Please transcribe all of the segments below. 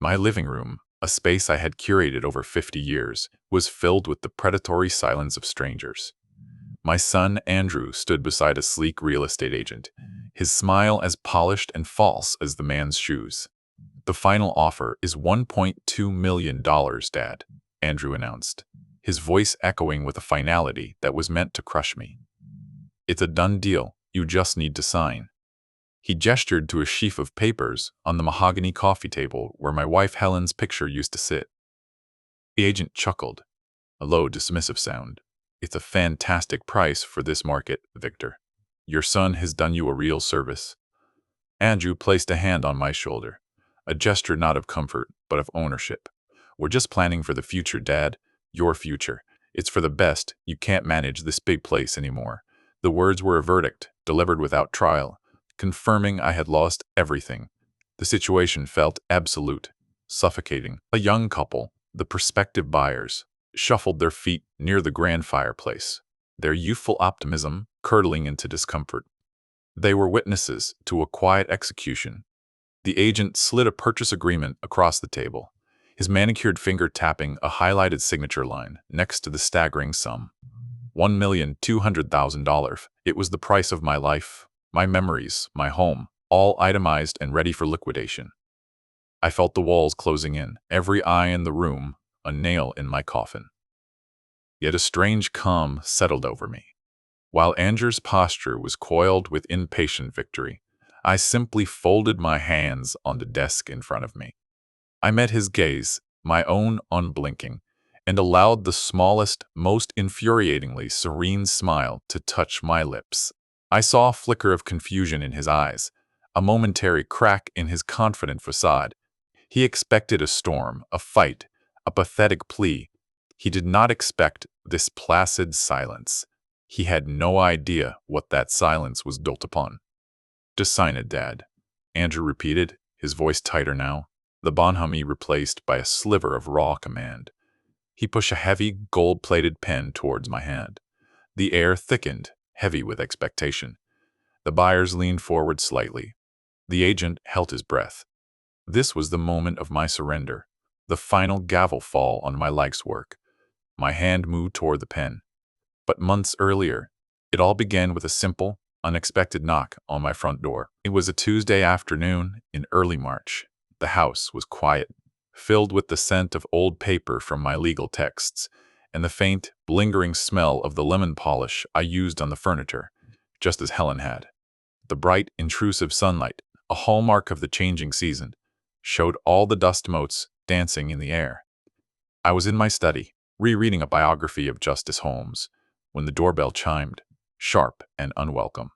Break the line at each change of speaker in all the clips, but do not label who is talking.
My living room, a space I had curated over 50 years, was filled with the predatory silence of strangers. My son, Andrew, stood beside a sleek real estate agent, his smile as polished and false as the man's shoes. "The final offer is $1.2 million, Dad," Andrew announced, his voice echoing with a finality that was meant to crush me. "It's a done deal. You just need to sign." He gestured to a sheaf of papers on the mahogany coffee table where my wife Helen's picture used to sit. The agent chuckled, a low, dismissive sound. "It's a fantastic price for this market, Victor. Your son has done you a real service." Andrew placed a hand on my shoulder, a gesture not of comfort, but of ownership. "We're just planning for the future, Dad. Your future. It's for the best. You can't manage this big place anymore." The words were a verdict, delivered without trial, confirming I had lost everything. The situation felt absolute, suffocating. A young couple, the prospective buyers, shuffled their feet near the grand fireplace, their youthful optimism curdling into discomfort. They were witnesses to a quiet execution. The agent slid a purchase agreement across the table, his manicured finger tapping a highlighted signature line next to the staggering sum. $1,200,000. It was the price of my life, my memories, my home, all itemized and ready for liquidation. I felt the walls closing in, every eye in the room, a nail in my coffin. Yet a strange calm settled over me. While Andrew's posture was coiled with impatient victory, I simply folded my hands on the desk in front of me. I met his gaze, my own unblinking, and allowed the smallest, most infuriatingly serene smile to touch my lips. I saw a flicker of confusion in his eyes, a momentary crack in his confident facade. He expected a storm, a fight, a pathetic plea. He did not expect this placid silence. He had no idea what that silence was built upon. "Just sign it, Dad," Andrew repeated, his voice tighter now, the bonhomie replaced by a sliver of raw command. He pushed a heavy, gold-plated pen towards my hand. The air thickened, heavy with expectation. The buyers leaned forward slightly. The agent held his breath. This was the moment of my surrender, the final gavel fall on my life's work. My hand moved toward the pen. But months earlier, it all began with a simple, unexpected knock on my front door. It was a Tuesday afternoon in early March. The house was quiet, filled with the scent of old paper from my legal texts, and the faint, lingering smell of the lemon polish I used on the furniture, just as Helen had. The bright, intrusive sunlight, a hallmark of the changing season, showed all the dust motes dancing in the air. I was in my study, rereading a biography of Justice Holmes, when the doorbell chimed, sharp and unwelcome.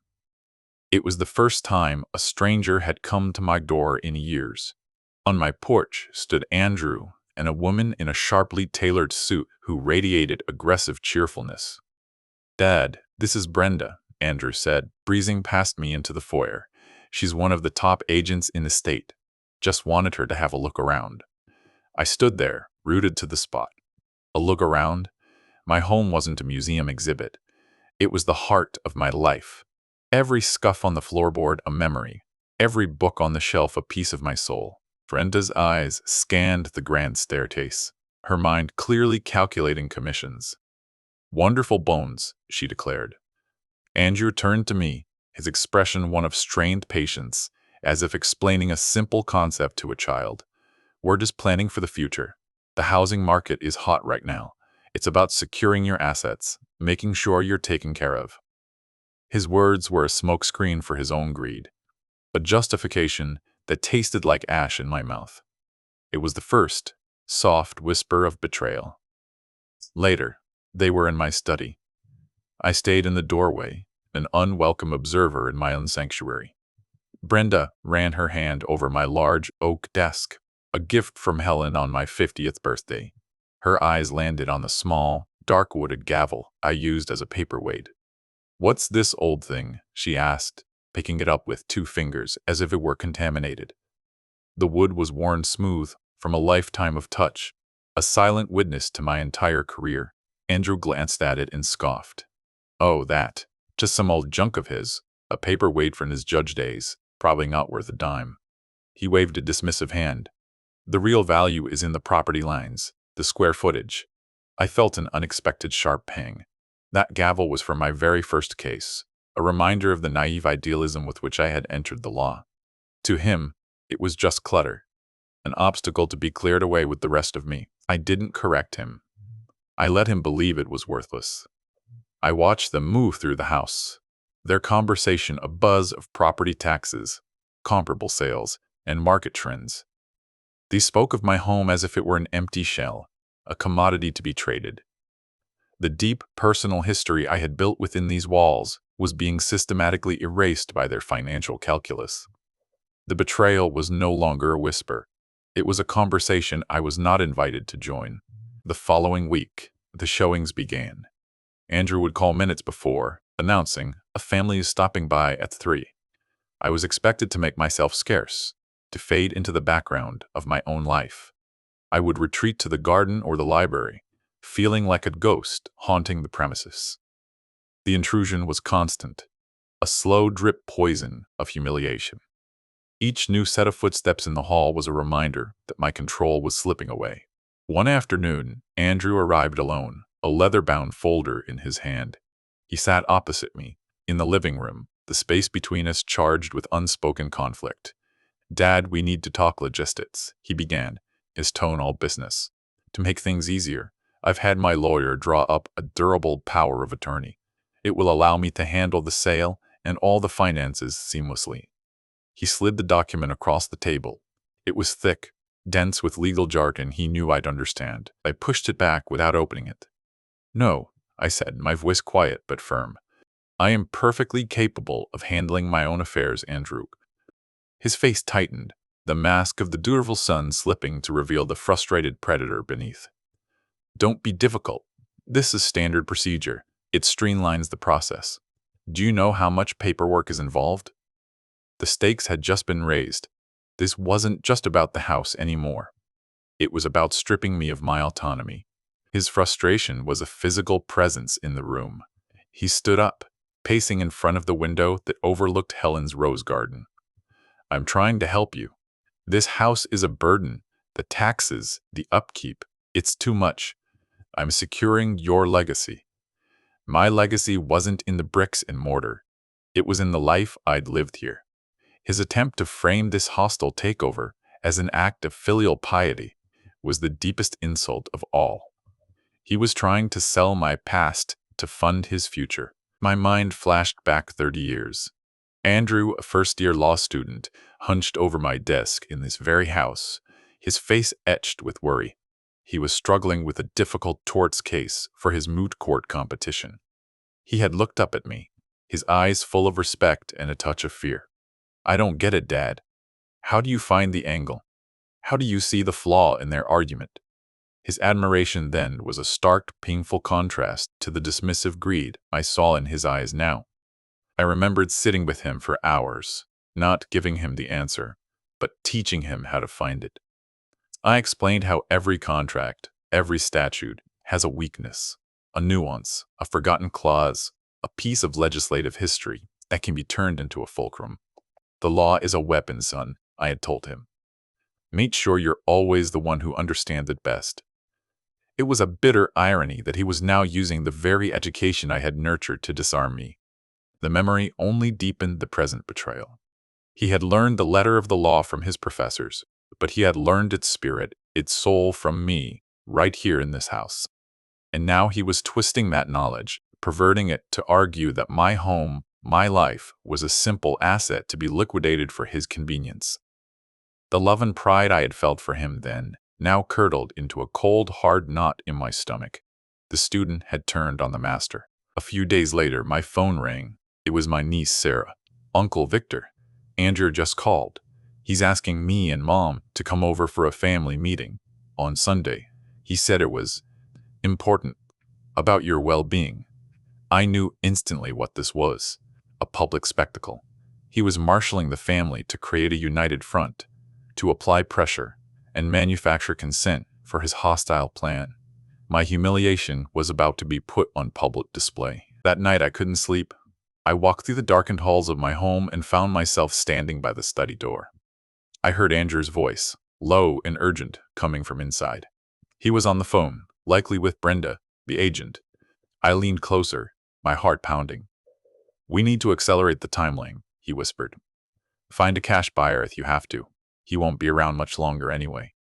It was the first time a stranger had come to my door in years. On my porch stood Andrew and a woman in a sharply tailored suit who radiated aggressive cheerfulness. "Dad, this is Brenda," Andrew said, breezing past me into the foyer. "She's one of the top agents in the state. Just wanted her to have a look around." I stood there, rooted to the spot. A look around? My home wasn't a museum exhibit. It was the heart of my life. Every scuff on the floorboard a memory, every book on the shelf a piece of my soul. Brenda's eyes scanned the grand staircase, her mind clearly calculating commissions. "Wonderful bones," she declared. Andrew turned to me, his expression one of strained patience, as if explaining a simple concept to a child. "We're just planning for the future. The housing market is hot right now. It's about securing your assets, making sure you're taken care of." His words were a smokescreen for his own greed, a justification that tasted like ash in my mouth. It was the first, soft whisper of betrayal. Later, they were in my study. I stayed in the doorway, an unwelcome observer in my own sanctuary. Brenda ran her hand over my large oak desk, a gift from Helen on my 50th birthday. Her eyes landed on the small, dark-wooded gavel I used as a paperweight. "What's this old thing?" she asked, picking it up with 2 fingers as if it were contaminated. The wood was worn smooth from a lifetime of touch, a silent witness to my entire career. Andrew glanced at it and scoffed. "Oh, that. Just some old junk of his, a paperweight from his judge days, probably not worth a dime." He waved a dismissive hand. The real value is in the property lines, the square footage. I felt an unexpected sharp pang. That gavel was for my very first case, a reminder of the naive idealism with which I had entered the law. To him, it was just clutter, an obstacle to be cleared away with the rest of me. I didn't correct him. I let him believe it was worthless. I watched them move through the house, their conversation a buzz of property taxes, comparable sales, and market trends. They spoke of my home as if it were an empty shell, a commodity to be traded. The deep personal history I had built within these walls was being systematically erased by their financial calculus. The betrayal was no longer a whisper. It was a conversation I was not invited to join. The following week, the showings began. Andrew would call minutes before, announcing, "A family is stopping by at 3. I was expected to make myself scarce, to fade into the background of my own life. I would retreat to the garden or the library, feeling like a ghost haunting the premises. The intrusion was constant, a slow drip poison of humiliation. Each new set of footsteps in the hall was a reminder that my control was slipping away. One afternoon, Andrew arrived alone, a leather-bound folder in his hand. He sat opposite me, in the living room, the space between us charged with unspoken conflict. "Dad, we need to talk logistics," he began, his tone all business. "To make things easier, I've had my lawyer draw up a durable power of attorney. It will allow me to handle the sale and all the finances seamlessly." He slid the document across the table. It was thick, dense with legal jargon he knew I'd understand. I pushed it back without opening it. "No," I said, my voice quiet but firm. "I am perfectly capable of handling my own affairs, Andrew." His face tightened, the mask of the dutiful son slipping to reveal the frustrated predator beneath. "Don't be difficult. This is standard procedure. It streamlines the process. Do you know how much paperwork is involved?" The stakes had just been raised. This wasn't just about the house anymore. It was about stripping me of my autonomy. His frustration was a physical presence in the room. He stood up, pacing in front of the window that overlooked Helen's rose garden. "I'm trying to help you. This house is a burden. The taxes, the upkeep, it's too much. I'm securing your legacy." My legacy wasn't in the bricks and mortar. It was in the life I'd lived here. His attempt to frame this hostile takeover as an act of filial piety was the deepest insult of all. He was trying to sell my past to fund his future. My mind flashed back 30 years. Andrew, a first-year law student, hunched over my desk in this very house, his face etched with worry. He was struggling with a difficult torts case for his moot court competition. He had looked up at me, his eyes full of respect and a touch of fear. "I don't get it, Dad. How do you find the angle? How do you see the flaw in their argument?" His admiration then was a stark, painful contrast to the dismissive greed I saw in his eyes now. I remembered sitting with him for hours, not giving him the answer, but teaching him how to find it. I explained how every contract, every statute, has a weakness, a nuance, a forgotten clause, a piece of legislative history that can be turned into a fulcrum. "The law is a weapon, son," I had told him. "Make sure you're always the one who understands it best." It was a bitter irony that he was now using the very education I had nurtured to disarm me. The memory only deepened the present betrayal. He had learned the letter of the law from his professors, but he had learned its spirit, its soul from me, right here in this house. And now he was twisting that knowledge, perverting it to argue that my home, my life, was a simple asset to be liquidated for his convenience. The love and pride I had felt for him then now curdled into a cold, hard knot in my stomach. The student had turned on the master. A few days later, my phone rang. It was my niece, Sarah. "Uncle Victor, Andrew just called. He's asking me and Mom to come over for a family meeting on Sunday. He said it was important, about your well-being." I knew instantly what this was. A public spectacle. He was marshaling the family to create a united front, to apply pressure and manufacture consent for his hostile plan. My humiliation was about to be put on public display. That night I couldn't sleep. I walked through the darkened halls of my home and found myself standing by the study door. I heard Andrew's voice, low and urgent, coming from inside. He was on the phone, likely with Brenda, the agent. I leaned closer, my heart pounding. "We need to accelerate the timeline," he whispered. "Find a cash buyer if you have to. He won't be around much longer anyway."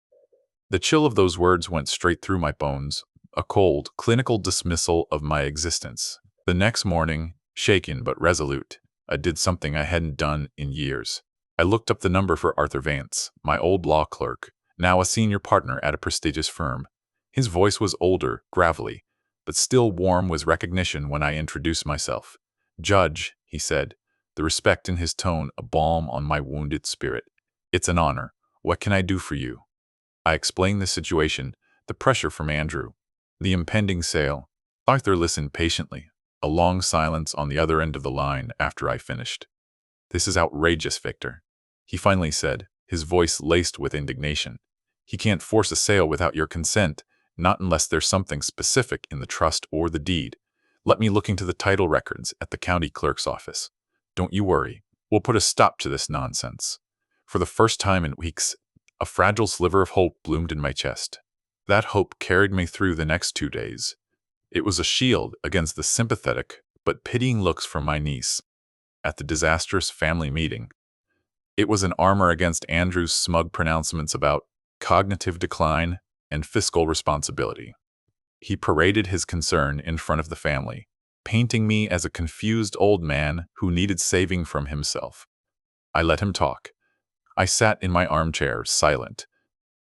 The chill of those words went straight through my bones, a cold, clinical dismissal of my existence. The next morning, shaken but resolute, I did something I hadn't done in years. I looked up the number for Arthur Vance, my old law clerk, now a senior partner at a prestigious firm. His voice was older, gravelly, but still warm with recognition when I introduced myself. "Judge," he said, the respect in his tone a balm on my wounded spirit. "It's an honor. What can I do for you?" I explained the situation, the pressure from Andrew, the impending sale. Arthur listened patiently, a long silence on the other end of the line after I finished. "This is outrageous, Victor," he finally said, his voice laced with indignation. "He can't force a sale without your consent, not unless there's something specific in the trust or the deed. Let me look into the title records at the county clerk's office. Don't you worry. We'll put a stop to this nonsense." For the first time in weeks, a fragile sliver of hope bloomed in my chest. That hope carried me through the next 2 days. It was a shield against the sympathetic but pitying looks from my niece at the disastrous family meeting. It was an armor against Andrew's smug pronouncements about cognitive decline and fiscal responsibility. He paraded his concern in front of the family, painting me as a confused old man who needed saving from himself. I let him talk. I sat in my armchair, silent,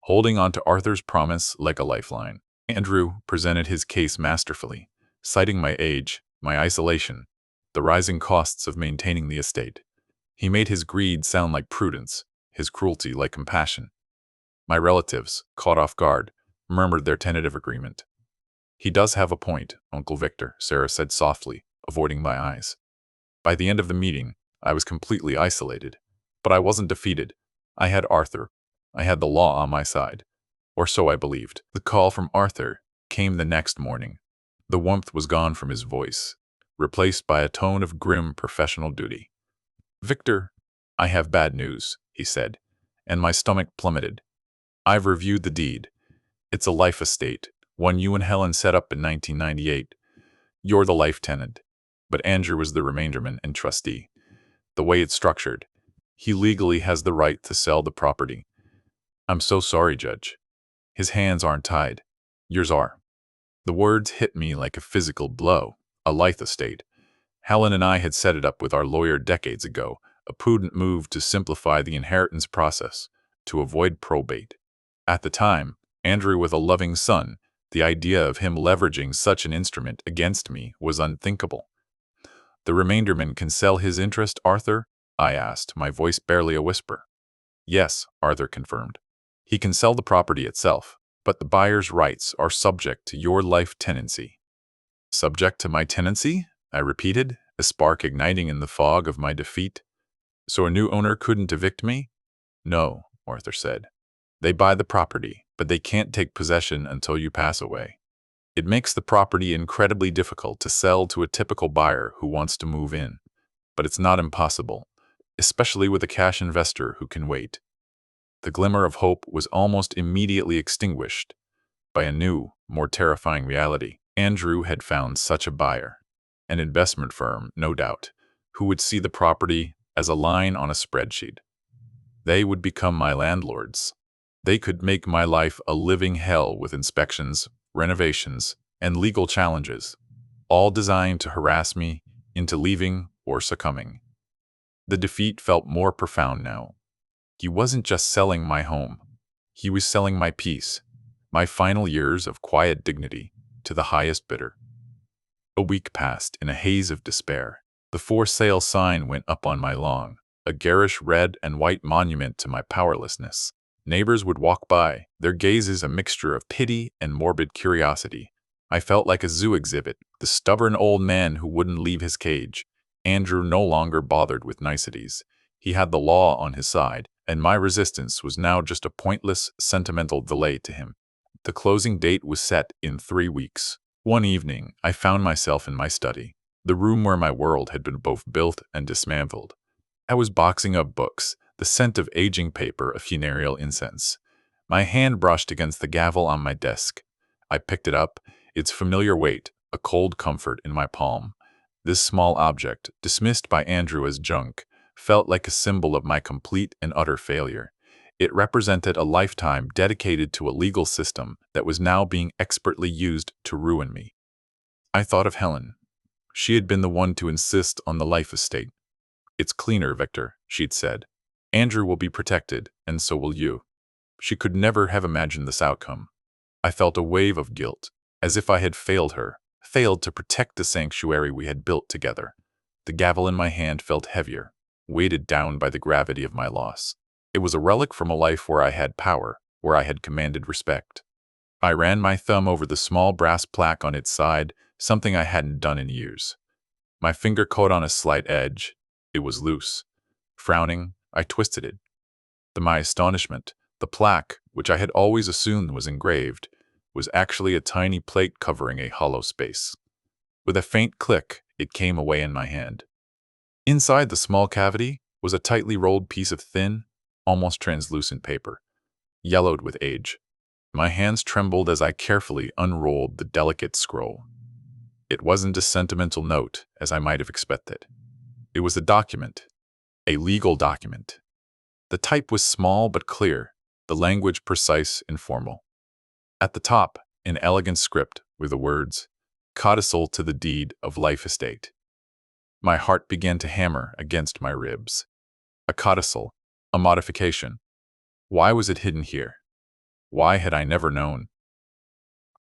holding on to Arthur's promise like a lifeline. Andrew presented his case masterfully, citing my age, my isolation, the rising costs of maintaining the estate. He made his greed sound like prudence, his cruelty like compassion. My relatives, caught off guard, murmured their tentative agreement. "He does have a point, Uncle Victor," Sarah said softly, avoiding my eyes. By the end of the meeting, I was completely isolated. But I wasn't defeated. I had Arthur. I had the law on my side. Or so I believed. The call from Arthur came the next morning. The warmth was gone from his voice, replaced by a tone of grim professional duty. "Victor, I have bad news," he said, and my stomach plummeted. "I've reviewed the deed. It's a life estate, one you and Helen set up in 1998. You're the life tenant, but Andrew is the remainderman and trustee. The way it's structured, he legally has the right to sell the property." "I'm so sorry, Judge. His hands aren't tied. Yours are." The words hit me like a physical blow. A life estate. Helen and I had set it up with our lawyer decades ago, a prudent move to simplify the inheritance process, to avoid probate. At the time, Andrew with a loving son, the idea of him leveraging such an instrument against me was unthinkable. "The remainderman can sell his interest, Arthur?" I asked, my voice barely a whisper. "Yes," Arthur confirmed. "He can sell the property itself, but the buyer's rights are subject to your life tenancy." "Subject to my tenancy?" I repeated, a spark igniting in the fog of my defeat. "So a new owner couldn't evict me?" "No," Arthur said. "They buy the property, but they can't take possession until you pass away. It makes the property incredibly difficult to sell to a typical buyer who wants to move in. But it's not impossible, especially with a cash investor who can wait." The glimmer of hope was almost immediately extinguished by a new, more terrifying reality. Andrew had found such a buyer. An investment firm, no doubt, who would see the property as a line on a spreadsheet. They would become my landlords. They could make my life a living hell with inspections, renovations, and legal challenges, all designed to harass me into leaving or succumbing. The defeat felt more profound now. He wasn't just selling my home. He was selling my peace, my final years of quiet dignity, to the highest bidder. A week passed in a haze of despair. The for sale sign went up on my lawn, a garish red and white monument to my powerlessness. Neighbors would walk by, their gazes a mixture of pity and morbid curiosity. I felt like a zoo exhibit, the stubborn old man who wouldn't leave his cage. Andrew no longer bothered with niceties. He had the law on his side, and my resistance was now just a pointless, sentimental delay to him. The closing date was set in 3 weeks. One evening, I found myself in my study, the room where my world had been both built and dismantled. I was boxing up books, the scent of aging paper a funereal incense. My hand brushed against the gavel on my desk. I picked it up, its familiar weight, a cold comfort in my palm. This small object, dismissed by Andrew as junk, felt like a symbol of my complete and utter failure. It represented a lifetime dedicated to a legal system that was now being expertly used to ruin me. I thought of Helen. She had been the one to insist on the life estate. "It's cleaner, Victor," she'd said. "Andrew will be protected, and so will you." She could never have imagined this outcome. I felt a wave of guilt, as if I had failed her, failed to protect the sanctuary we had built together. The gavel in my hand felt heavier, weighted down by the gravity of my loss. It was a relic from a life where I had power, where I had commanded respect. I ran my thumb over the small brass plaque on its side, something I hadn't done in years. My finger caught on a slight edge. It was loose. Frowning, I twisted it. To my astonishment, the plaque, which I had always assumed was engraved, was actually a tiny plate covering a hollow space. With a faint click, it came away in my hand. Inside the small cavity was a tightly rolled piece of thin, almost translucent paper, yellowed with age. My hands trembled as I carefully unrolled the delicate scroll. It wasn't a sentimental note, as I might have expected. It was a document, a legal document. The type was small but clear, the language precise and formal. At the top, in elegant script, were the words, "Codicil to the deed of life estate." My heart began to hammer against my ribs. A codicil, a modification. Why was it hidden here? Why had I never known?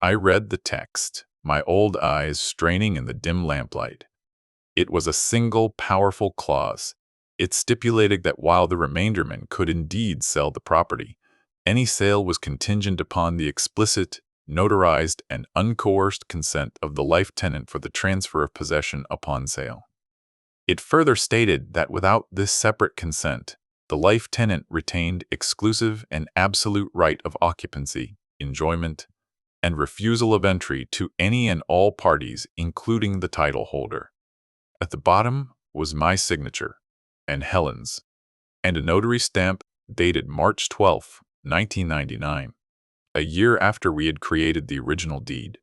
I read the text, my old eyes straining in the dim lamplight. It was a single, powerful clause. It stipulated that while the remainderman could indeed sell the property, any sale was contingent upon the explicit, notarized, and uncoerced consent of the life tenant for the transfer of possession upon sale. It further stated that without this separate consent, the life tenant retained exclusive and absolute right of occupancy, enjoyment, and refusal of entry to any and all parties, including the title holder. At the bottom was my signature, and Helen's, and a notary stamp dated March 12, 1999, a year after we had created the original deed.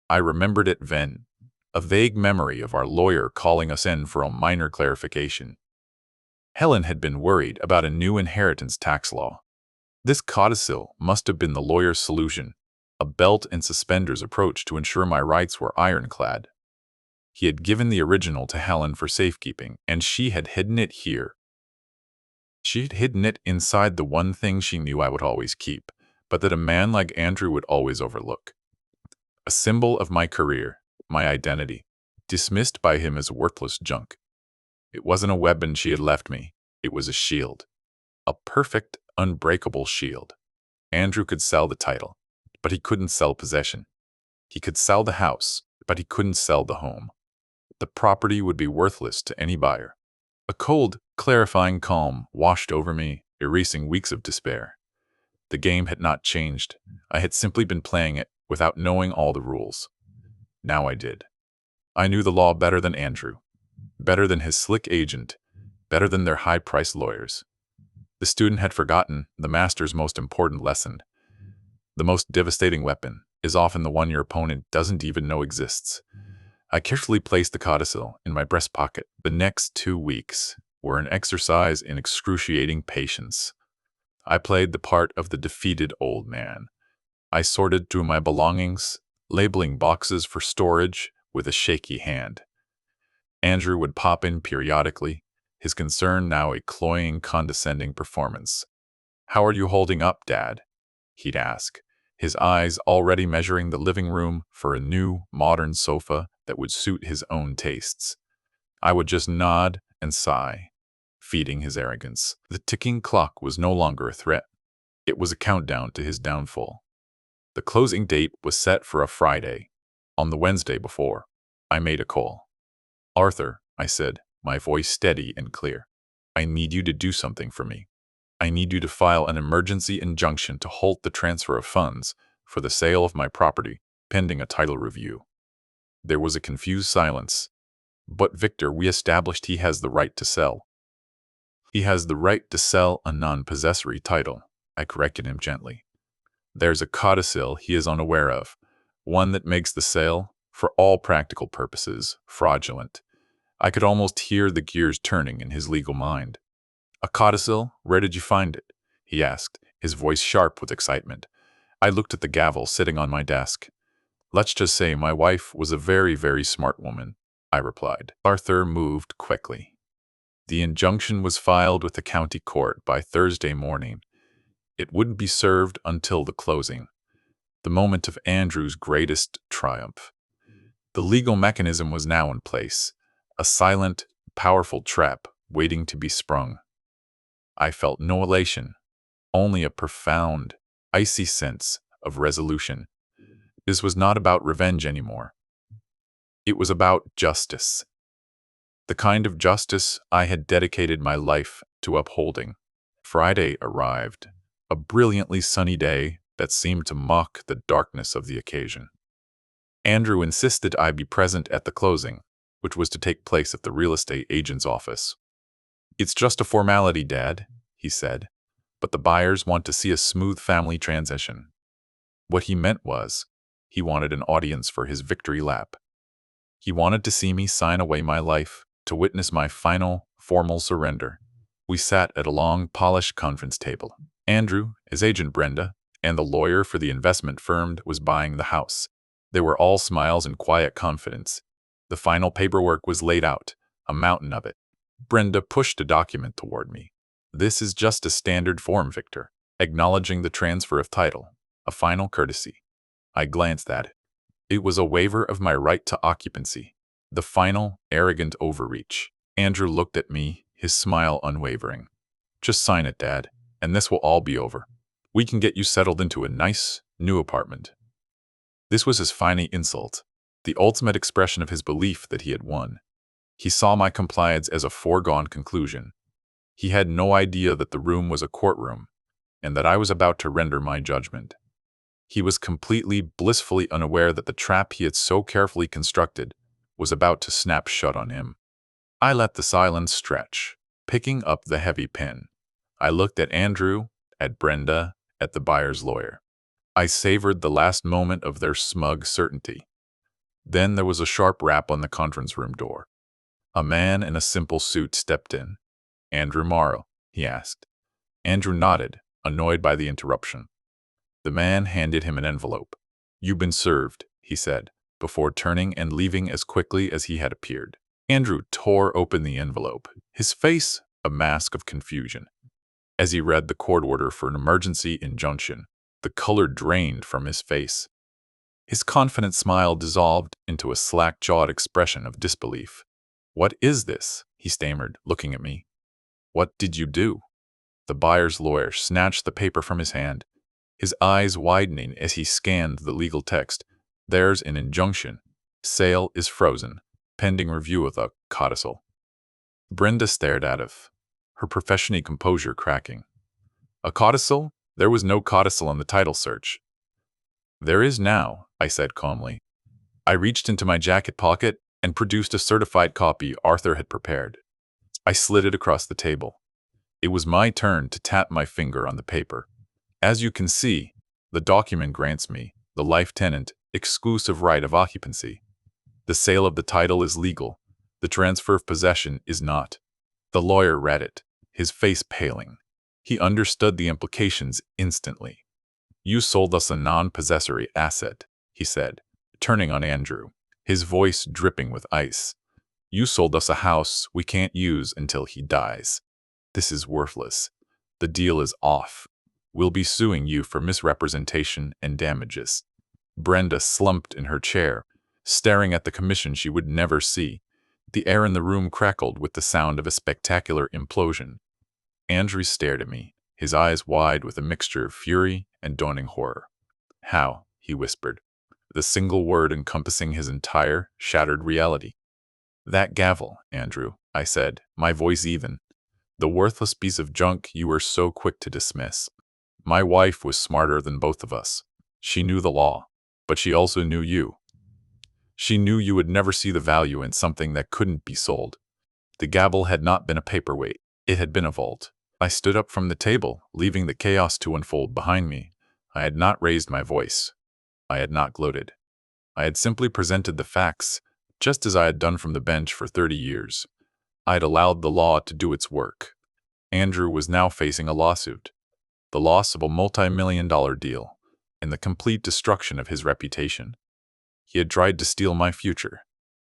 I remembered it then, a vague memory of our lawyer calling us in for a minor clarification. Helen had been worried about a new inheritance tax law. This codicil must have been the lawyer's solution, a belt and suspenders approach to ensure my rights were ironclad. He had given the original to Helen for safekeeping, and she had hidden it here. She had hidden it inside the one thing she knew I would always keep, but that a man like Andrew would always overlook. A symbol of my career, my identity, dismissed by him as worthless junk. It wasn't a weapon she had left me. It was a shield. A perfect, unbreakable shield. Andrew could sell the title, but he couldn't sell possession. He could sell the house, but he couldn't sell the home. The property would be worthless to any buyer. A cold, clarifying calm washed over me, erasing weeks of despair. The game had not changed. I had simply been playing it without knowing all the rules. Now I did. I knew the law better than Andrew, better than his slick agent, better than their high-priced lawyers. The student had forgotten the master's most important lesson. The most devastating weapon is often the one your opponent doesn't even know exists. I carefully placed the codicil in my breast pocket. The next 2 weeks were an exercise in excruciating patience. I played the part of the defeated old man. I sorted through my belongings, labeling boxes for storage with a shaky hand. Andrew would pop in periodically, his concern now a cloying, condescending performance. "How are you holding up, Dad?" he'd ask, his eyes already measuring the living room for a new, modern sofa that would suit his own tastes. I would just nod and sigh, feeding his arrogance. The ticking clock was no longer a threat. It was a countdown to his downfall. The closing date was set for a Friday. On the Wednesday before, I made a call. "Arthur," I said, my voice steady and clear, "I need you to do something for me. I need you to file an emergency injunction to halt the transfer of funds for the sale of my property, pending a title review." There was a confused silence. "But Victor, we established he has the right to sell." "He has the right to sell a non-possessory title," I corrected him gently. There's a codicil he is unaware of, one that makes the sale, for all practical purposes, fraudulent. I could almost hear the gears turning in his legal mind. A codicil? Where did you find it? He asked, his voice sharp with excitement. I looked at the gavel sitting on my desk. Let's just say my wife was a very, very smart woman, I replied. Arthur moved quickly. The injunction was filed with the county court by Thursday morning. It wouldn't be served until the closing, the moment of Andrew's greatest triumph. The legal mechanism was now in place, a silent, powerful trap waiting to be sprung. I felt no elation, only a profound, icy sense of resolution. This was not about revenge anymore. It was about justice. The kind of justice I had dedicated my life to upholding. Friday arrived, a brilliantly sunny day that seemed to mock the darkness of the occasion. Andrew insisted I be present at the closing, which was to take place at the real estate agent's office. It's just a formality, Dad, he said, but the buyers want to see a smooth family transition. What he meant was, he wanted an audience for his victory lap. He wanted to see me sign away my life, to witness my final, formal surrender. We sat at a long, polished conference table. Andrew, his agent Brenda, and the lawyer for the investment firm was buying the house. They were all smiles and quiet confidence. The final paperwork was laid out, a mountain of it. Brenda pushed a document toward me. This is just a standard form, Victor, acknowledging the transfer of title, a final courtesy. I glanced at it. It was a waiver of my right to occupancy, the final, arrogant overreach. Andrew looked at me, his smile unwavering. Just sign it, Dad, and this will all be over. We can get you settled into a nice, new apartment. This was his final insult, the ultimate expression of his belief that he had won. He saw my compliance as a foregone conclusion. He had no idea that the room was a courtroom, and that I was about to render my judgment. He was completely, blissfully unaware that the trap he had so carefully constructed was about to snap shut on him. I let the silence stretch, picking up the heavy pen. I looked at Andrew, at Brenda, at the buyer's lawyer. I savored the last moment of their smug certainty. Then there was a sharp rap on the conference room door. A man in a simple suit stepped in. Andrew Morrow, he asked. Andrew nodded, annoyed by the interruption. The man handed him an envelope. You've been served, he said, before turning and leaving as quickly as he had appeared. Andrew tore open the envelope, his face a mask of confusion. As he read the court order for an emergency injunction, the color drained from his face. His confident smile dissolved into a slack-jawed expression of disbelief. What is this? He stammered, looking at me. What did you do? The buyer's lawyer snatched the paper from his hand, his eyes widening as he scanned the legal text. There's an injunction. Sale is frozen, pending review of the codicil. Brenda stared at him, her professional composure cracking. A codicil? There was no codicil on the title search. There is now, I said calmly. I reached into my jacket pocket and produced a certified copy Arthur had prepared. I slid it across the table. It was my turn to tap my finger on the paper. As you can see, the document grants me, the life tenant, exclusive right of occupancy. The sale of the title is legal. The transfer of possession is not. The lawyer read it, his face paling. He understood the implications instantly. You sold us a non-possessory asset, he said, turning on Andrew, his voice dripping with ice. You sold us a house we can't use until he dies. This is worthless. The deal is off. We'll be suing you for misrepresentation and damages. Brenda slumped in her chair, staring at the commission she would never see. The air in the room crackled with the sound of a spectacular implosion. Andrew stared at me, his eyes wide with a mixture of fury and dawning horror. How? He whispered, the single word encompassing his entire, shattered reality. That gavel, Andrew, I said, my voice even. The worthless piece of junk you were so quick to dismiss. My wife was smarter than both of us. She knew the law, but she also knew you. She knew you would never see the value in something that couldn't be sold. The gavel had not been a paperweight. It had been a vault. I stood up from the table, leaving the chaos to unfold behind me. I had not raised my voice. I had not gloated. I had simply presented the facts, just as I had done from the bench for 30 years. I had allowed the law to do its work. Andrew was now facing a lawsuit, the loss of a multi-million-dollar deal, and the complete destruction of his reputation. He had tried to steal my future,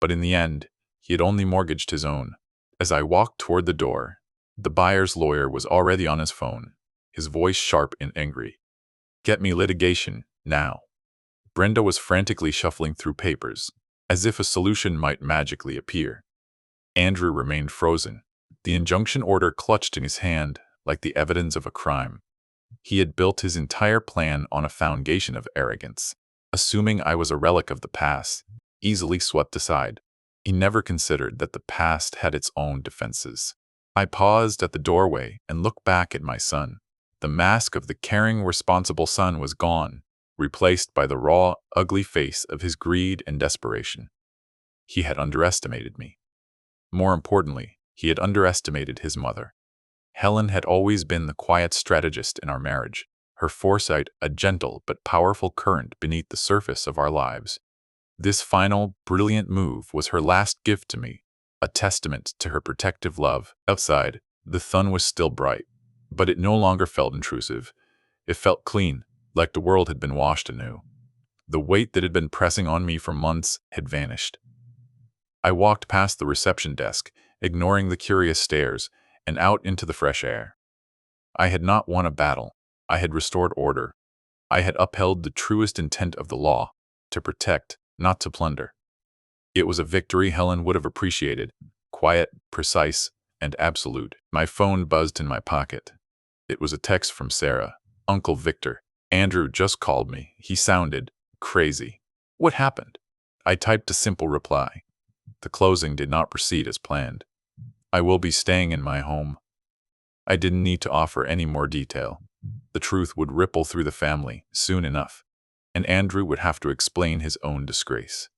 but in the end, he had only mortgaged his own. As I walked toward the door, the buyer's lawyer was already on his phone, his voice sharp and angry. "Get me litigation, now." Brenda was frantically shuffling through papers, as if a solution might magically appear. Andrew remained frozen, the injunction order clutched in his hand like the evidence of a crime. He had built his entire plan on a foundation of arrogance, assuming I was a relic of the past, easily swept aside. He never considered that the past had its own defenses. I paused at the doorway and looked back at my son. The mask of the caring, responsible son was gone, replaced by the raw, ugly face of his greed and desperation. He had underestimated me. More importantly, he had underestimated his mother. Helen had always been the quiet strategist in our marriage, her foresight a gentle but powerful current beneath the surface of our lives. This final, brilliant move was her last gift to me, a testament to her protective love. Outside, the sun was still bright, but it no longer felt intrusive. It felt clean, like the world had been washed anew. The weight that had been pressing on me for months had vanished. I walked past the reception desk, ignoring the curious stares, and out into the fresh air. I had not won a battle. I had restored order. I had upheld the truest intent of the law, to protect, not to plunder. It was a victory Helen would have appreciated, quiet, precise, and absolute. My phone buzzed in my pocket. It was a text from Sarah. "Uncle Victor, Andrew just called me. He sounded crazy." "What happened?" I typed a simple reply. The closing did not proceed as planned. "I will be staying in my home." I didn't need to offer any more detail. The truth would ripple through the family soon enough, and Andrew would have to explain his own disgrace.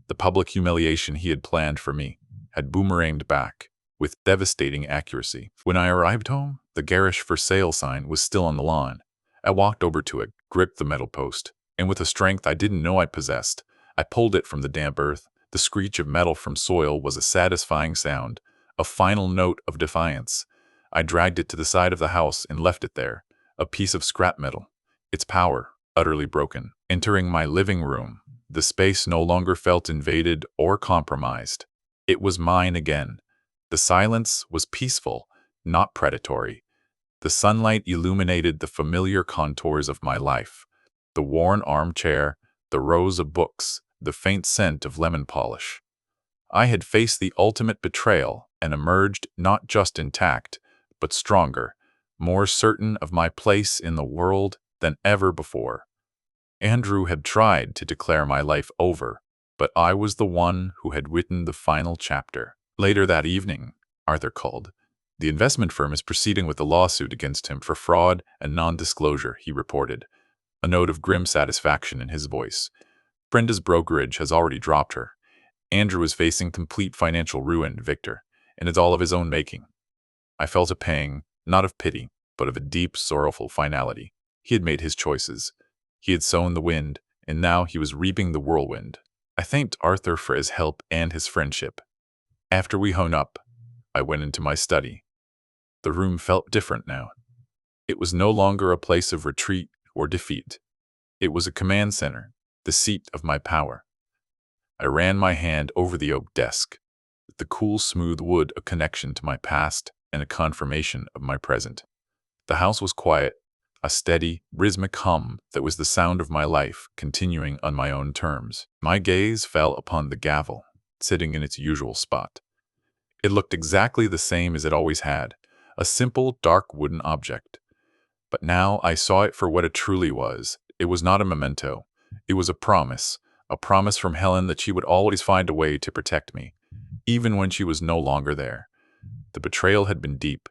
The public humiliation he had planned for me had boomeranged back with devastating accuracy. When I arrived home, the garish for sale sign was still on the lawn. I walked over to it, gripped the metal post, and with a strength I didn't know I possessed, I pulled it from the damp earth. The screech of metal from soil was a satisfying sound, a final note of defiance. I dragged it to the side of the house and left it there, a piece of scrap metal, its power utterly broken. Entering my living room, the space no longer felt invaded or compromised. It was mine again. The silence was peaceful, not predatory. The sunlight illuminated the familiar contours of my life. The worn armchair, the rows of books, the faint scent of lemon polish. I had faced the ultimate betrayal and emerged not just intact, but stronger, more certain of my place in the world than ever before. Andrew had tried to declare my life over, but I was the one who had written the final chapter. Later that evening, Arthur called. "The investment firm is proceeding with a lawsuit against him for fraud and non-disclosure," he reported, a note of grim satisfaction in his voice. "Brenda's brokerage has already dropped her. Andrew is facing complete financial ruin, Victor, and it's all of his own making." I felt a pang, not of pity, but of a deep, sorrowful finality. He had made his choices. He had sown the wind, and now he was reaping the whirlwind. I thanked Arthur for his help and his friendship. After we hung up, I went into my study. The room felt different now. It was no longer a place of retreat or defeat. It was a command center, the seat of my power. I ran my hand over the oak desk, the cool, smooth wood a connection to my past and a confirmation of my present. The house was quiet, a steady, rhythmic hum that was the sound of my life continuing on my own terms. My gaze fell upon the gavel, sitting in its usual spot. It looked exactly the same as it always had, a simple, dark wooden object. But now I saw it for what it truly was. It was not a memento. It was a promise from Helen that she would always find a way to protect me, even when she was no longer there. The betrayal had been deep,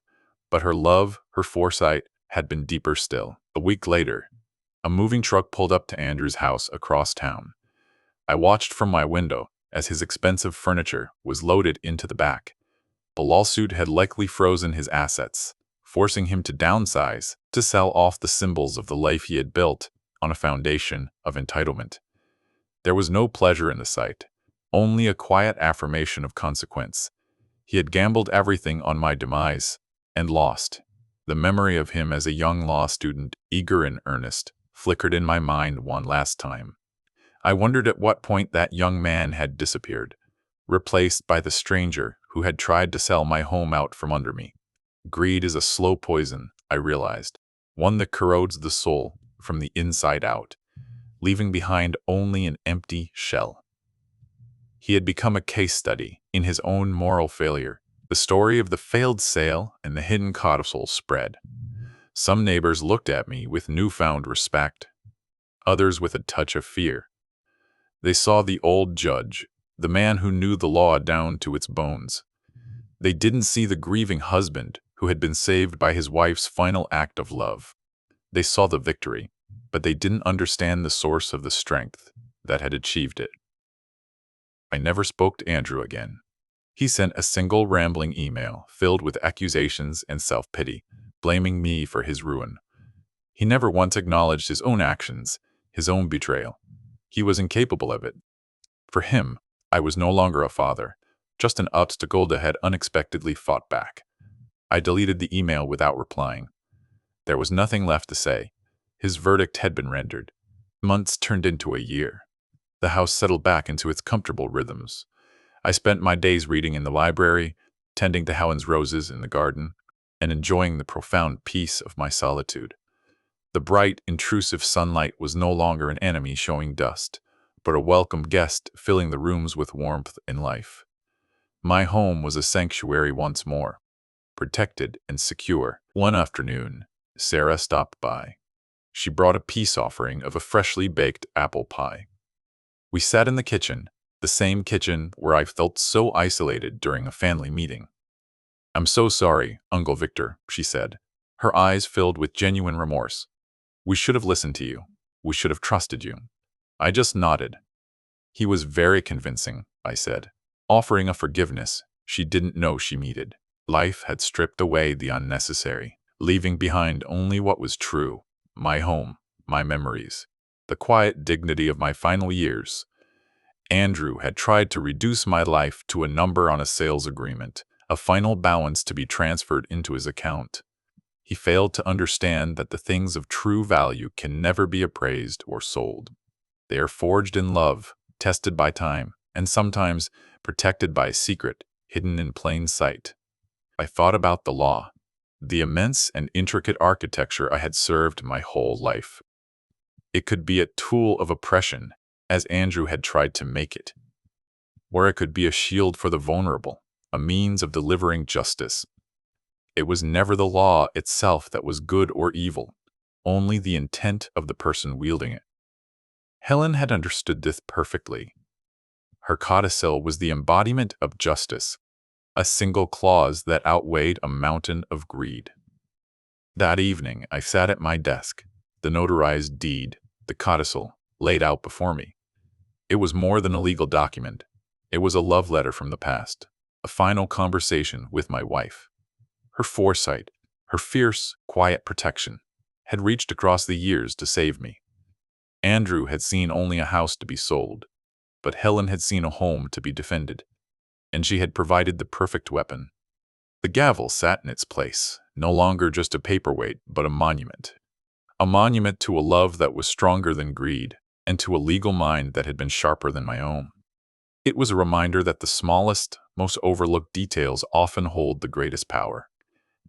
but her love, her foresight, had been deeper still. A week later, a moving truck pulled up to Andrew's house across town. I watched from my window as his expensive furniture was loaded into the back. The lawsuit had likely frozen his assets, forcing him to downsize, to sell off the symbols of the life he had built. on a foundation of entitlement. There was no pleasure in the sight, only a quiet affirmation of consequence. He had gambled everything on my demise, and lost. The memory of him as a young law student, eager and earnest, flickered in my mind one last time. I wondered at what point that young man had disappeared, replaced by the stranger who had tried to sell my home out from under me. Greed is a slow poison, I realized, one that corrodes the soul from the inside out, leaving behind only an empty shell. He had become a case study in his own moral failure. The story of the failed sale and the hidden codicil spread. Some neighbors looked at me with newfound respect, others with a touch of fear. They saw the old judge, the man who knew the law down to its bones. They didn't see the grieving husband who had been saved by his wife's final act of love. They saw the victory, but they didn't understand the source of the strength that had achieved it. I never spoke to Andrew again. He sent a single rambling email filled with accusations and self-pity, blaming me for his ruin. He never once acknowledged his own actions, his own betrayal. He was incapable of it. For him, I was no longer a father, just an obstacle that had unexpectedly fought back. I deleted the email without replying. There was nothing left to say. His verdict had been rendered. Months turned into a year. The house settled back into its comfortable rhythms. I spent my days reading in the library, tending to Helen's roses in the garden, and enjoying the profound peace of my solitude. The bright, intrusive sunlight was no longer an enemy showing dust, but a welcome guest filling the rooms with warmth and life. My home was a sanctuary once more, protected and secure. One afternoon, Sarah stopped by. She brought a peace offering of a freshly baked apple pie. We sat in the kitchen, the same kitchen where I felt so isolated during a family meeting. "I'm so sorry, Uncle Victor," she said, her eyes filled with genuine remorse. "We should have listened to you. We should have trusted you." I just nodded. "He was very convincing," I said, offering a forgiveness she didn't know she needed. Life had stripped away the unnecessary, leaving behind only what was true, my home, my memories, the quiet dignity of my final years. Andrew had tried to reduce my life to a number on a sales agreement, a final balance to be transferred into his account. He failed to understand that the things of true value can never be appraised or sold. They are forged in love, tested by time, and sometimes protected by a secret hidden in plain sight. I thought about the law, the immense and intricate architecture I had served my whole life. It could be a tool of oppression, as Andrew had tried to make it, or it could be a shield for the vulnerable, a means of delivering justice. It was never the law itself that was good or evil, only the intent of the person wielding it. Helen had understood this perfectly. Her codicil was the embodiment of justice, a single clause that outweighed a mountain of greed. That evening, I sat at my desk, the notarized deed, the codicil, laid out before me. It was more than a legal document. It was a love letter from the past, a final conversation with my wife. Her foresight, her fierce, quiet protection, had reached across the years to save me. Andrew had seen only a house to be sold, but Helen had seen a home to be defended, and she had provided the perfect weapon. The gavel sat in its place, no longer just a paperweight, but a monument to a love that was stronger than greed, and to a legal mind that had been sharper than my own. It was a reminder that the smallest, most overlooked details often hold the greatest power.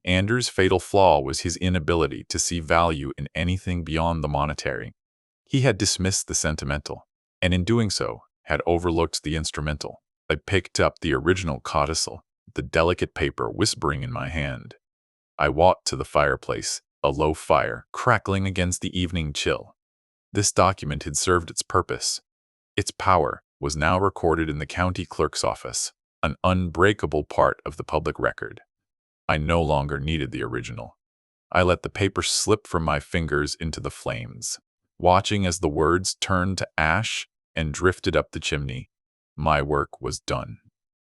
Andrew's fatal flaw was his inability to see value in anything beyond the monetary. He had dismissed the sentimental, and in doing so, had overlooked the instrumental. I picked up the original codicil, the delicate paper whispering in my hand. I walked to the fireplace, a low fire crackling against the evening chill. This document had served its purpose. Its power was now recorded in the county clerk's office, an unbreakable part of the public record. I no longer needed the original. I let the paper slip from my fingers into the flames, watching as the words turned to ash and drifted up the chimney. My work was done.